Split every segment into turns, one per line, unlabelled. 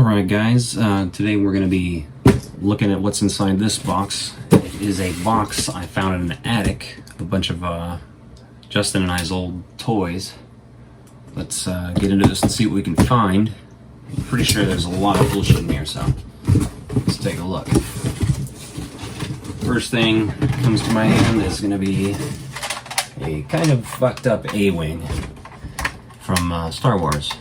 Alright guys, today we're going to be looking at what's inside this box. It is a box I found in the attic, a bunch of Justin and I's old toys. Let's get into this and see what we can find. I'm pretty sure there's a lot of bullshit in here, so let's take a look. First thing that comes to my hand is going to be a kind of fucked up A-Wing from Star Wars.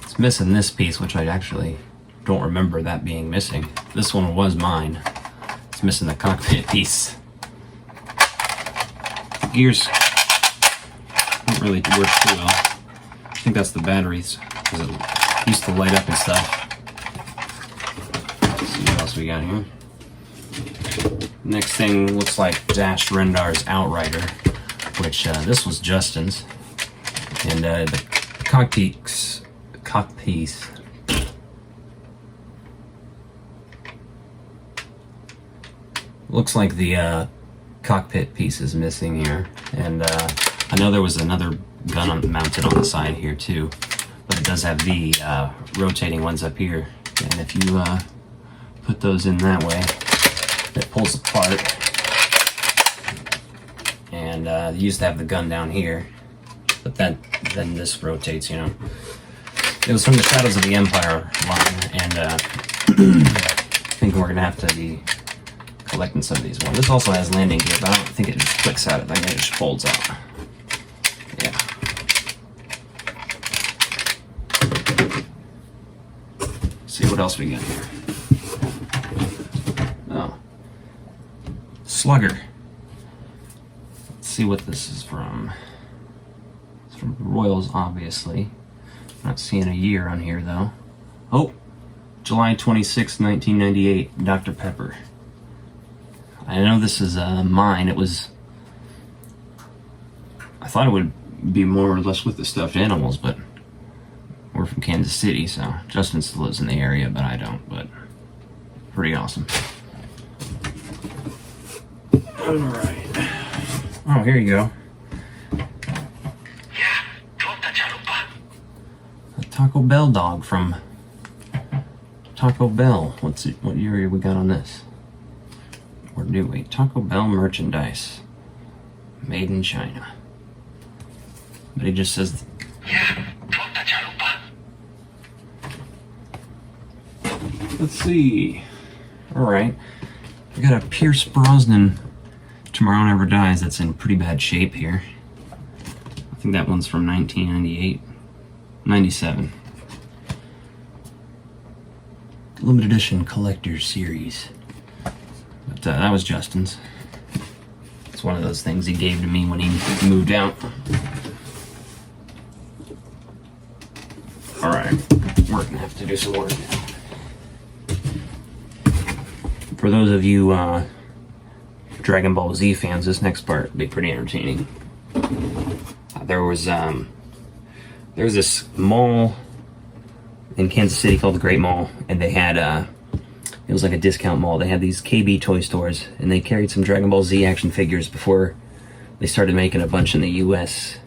It's missing this piece, which I actually don't remember that being missing. This one was mine. It's missing the cockpit piece. The gears don't really work too well. I think that's the batteries, because it used to light up and stuff. Let's see what else we got here. Next thing looks like Dash Rendar's Outrider, which this was Justin's. And the cockpiece looks like the cockpit piece is missing here, and I know there was another gun mounted on the side here too, but it does have the rotating ones up here, and if you put those in that way, it pulls apart. And you used to have the gun down here, but then this rotates, you know. It was from the Shadows of the Empire line, and I think we're gonna have to be collecting some of these ones. This also has landing gear, but I don't think it just clicks out. I think it just folds out. Yeah. Let's see what else we got here. Oh, Slugger. Let's see what this is from. It's from Royals, obviously. Not seeing a year on here though. Oh, July 26, 1998, Dr. Pepper. I know this is mine. It was, I thought it would be more or less with the stuffed animals, but we're from Kansas City, so Justin still lives in the area, but I don't, but pretty awesome. Alright. Oh, here you go. Taco Bell dog from Taco Bell. What year we got on this? Or do we? Taco Bell merchandise. Made in China. But he just says... Let's see. Alright. We got a Pierce Brosnan Tomorrow Never Dies that's in pretty bad shape here. I think that one's from 1998. 97. Limited edition collector series. But that was Justin's. It's one of those things he gave to me when he moved out. Alright, we're gonna have to do some work now. For those of you Dragon Ball Z fans, this next part will be pretty entertaining. There was this mall in Kansas City called the Great Mall, and they had it was like a discount mall. They had these KB toy stores, and they carried some Dragon Ball Z action figures before they started making a bunch in the US.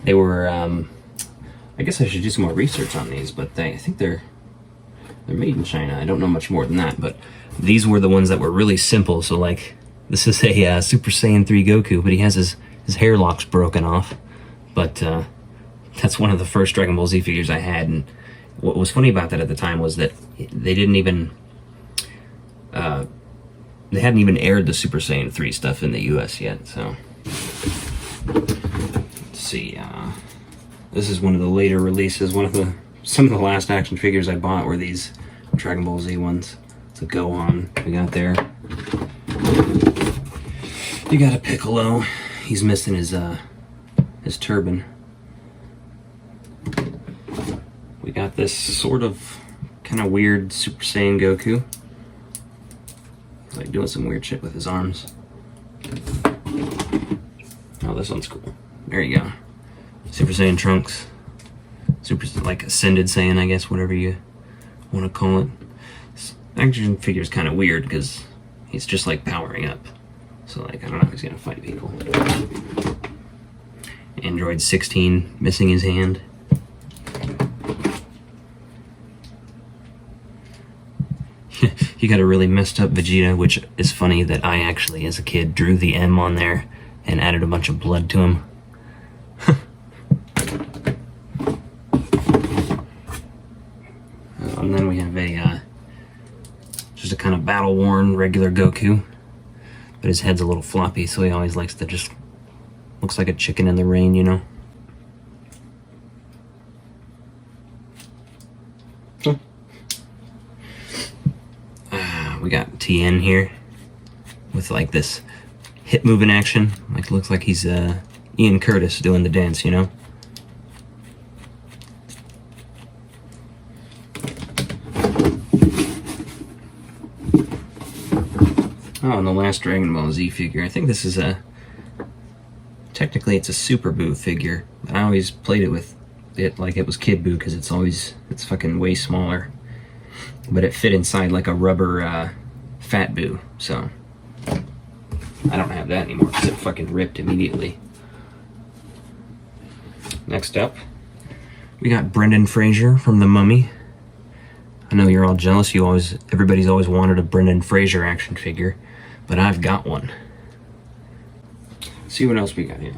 They were I guess I should do some more research on these, but I think they're made in China. I don't know much more than that, but these were the ones that were really simple. So like, this is a Super Saiyan 3 Goku, but he has his hair locks broken off. But that's one of the first Dragon Ball Z figures I had, and what was funny about that at the time was that they didn't even they hadn't even aired the Super Saiyan 3 stuff in the US yet. So let's see, this is one of the later releases. Some of the last action figures I bought were these Dragon Ball Z ones. It's a Gohan we got there. You got a Piccolo. He's missing his turban. We got this sort of kind of weird Super Saiyan Goku. He's like doing some weird shit with his arms. Oh, this one's cool. There you go. Super Saiyan Trunks. Like Ascended Saiyan, I guess, whatever you want to call it. This action figure's kind of weird because he's just like powering up. So like, I don't know if he's gonna fight people. Android 16 missing his hand. You got a really messed up Vegeta, which is funny that I actually, as a kid, drew the M on there and added a bunch of blood to him. And then we have a just a kind of battle-worn regular Goku, but his head's a little floppy, so he always likes to just looks like a chicken in the rain, you know. We got TN here with like this hip moving action. Like looks like he's Ian Curtis doing the dance, you know. Oh, and the last Dragon Ball Z figure. I think this is technically it's a Super Buu figure. I always played it with it like it was Kid Buu because it's fucking way smaller. But it fit inside like a rubber Fat Buu, so I don't have that anymore because it fucking ripped immediately. Next up, we got Brendan Fraser from The Mummy. I know you're all jealous. Everybody's always wanted a Brendan Fraser action figure, but I've got one. Let's see what else we got here.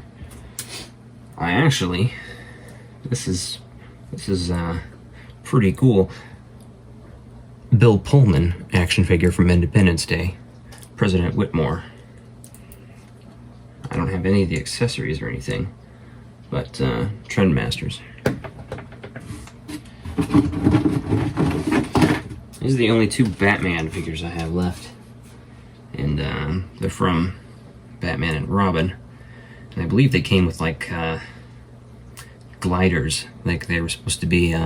This is pretty cool. Bill Pullman action figure from Independence Day, President Whitmore. I don't have any of the accessories or anything, but Trendmasters. These are the only two Batman figures I have left, and they're from Batman and Robin, and I believe they came with like gliders, like they were supposed to be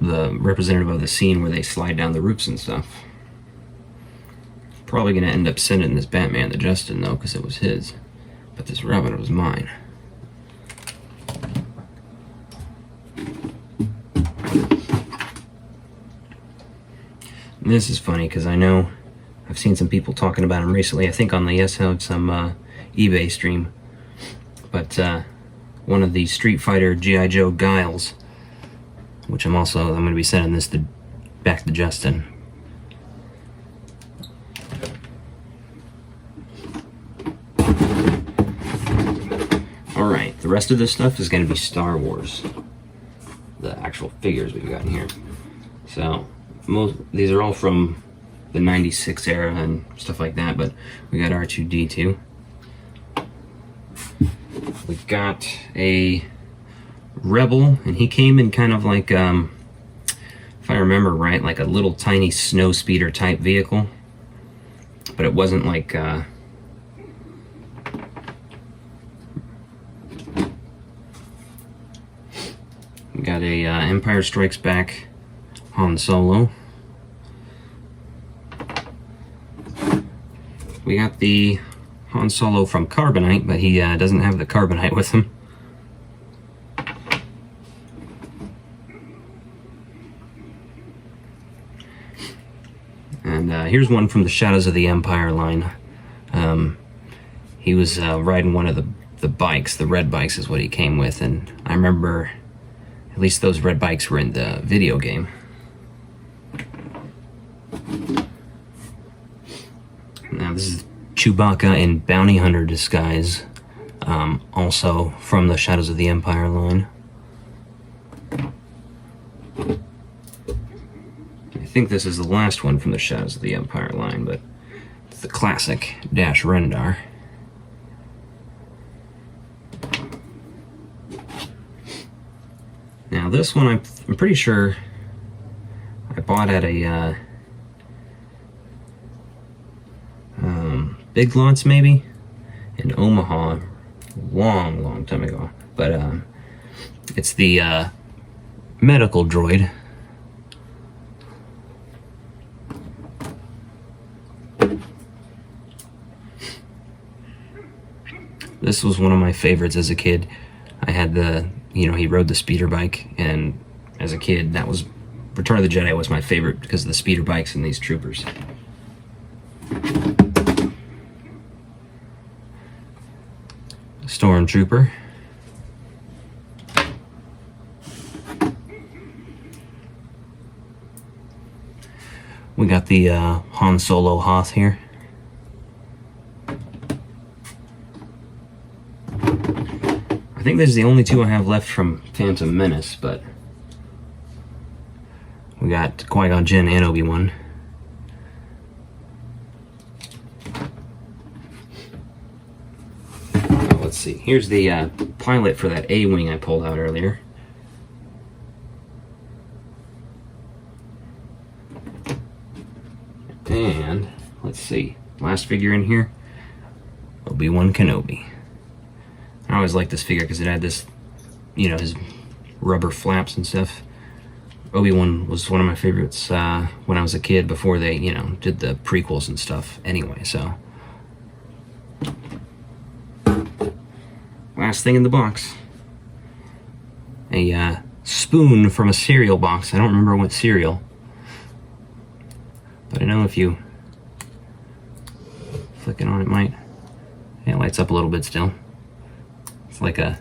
the representative of the scene where they slide down the roofs and stuff. Probably gonna end up sending this Batman to Justin though, because it was his, but this Robin was mine. And this is funny because I know I've seen some people talking about him recently. I think on the Yes Have some eBay stream, but one of the Street Fighter G.I. Joe Giles, which I'm going to be sending this back to Justin. Alright, the rest of this stuff is going to be Star Wars. The actual figures we've got in here. So, these are all from the 96 era and stuff like that, but we got R2-D2. We've got a Rebel, and he came in kind of like, if I remember right, like a little tiny snow speeder type vehicle, but it wasn't like we got a Empire Strikes Back Han Solo. We got the Han Solo from Carbonite, but he doesn't have the Carbonite with him. And here's one from the Shadows of the Empire line. He was riding one of the bikes. The red bikes is what he came with, and I remember at least those red bikes were in the video game. Now this is Chewbacca in Bounty Hunter disguise, also from the Shadows of the Empire line. I think this is the last one from the Shadows of the Empire line, but it's the classic Dash Rendar. Now this one I'm pretty sure I bought at a Big Lots maybe in Omaha long time ago, but it's the medical droid. This was one of my favorites as a kid. I had he rode the speeder bike, and as a kid, that was Return of the Jedi was my favorite because of the speeder bikes and these troopers. Stormtrooper. the Han Solo Hoth here. I think this is the only two I have left from Phantom Menace, but we got Qui-Gon Jinn and Obi-Wan. Let's see. Here's the pilot for that A-Wing I pulled out earlier. And let's see. Last figure in here, Obi-Wan Kenobi. I always liked this figure because it had this, you know, his rubber flaps and stuff. Obi-Wan was one of my favorites when I was a kid before they, you know, did the prequels and stuff anyway, so. Last thing in the box. A spoon from a cereal box. I don't remember what cereal. But I know if you flick it on, it might. Yeah, it lights up a little bit still. It's like a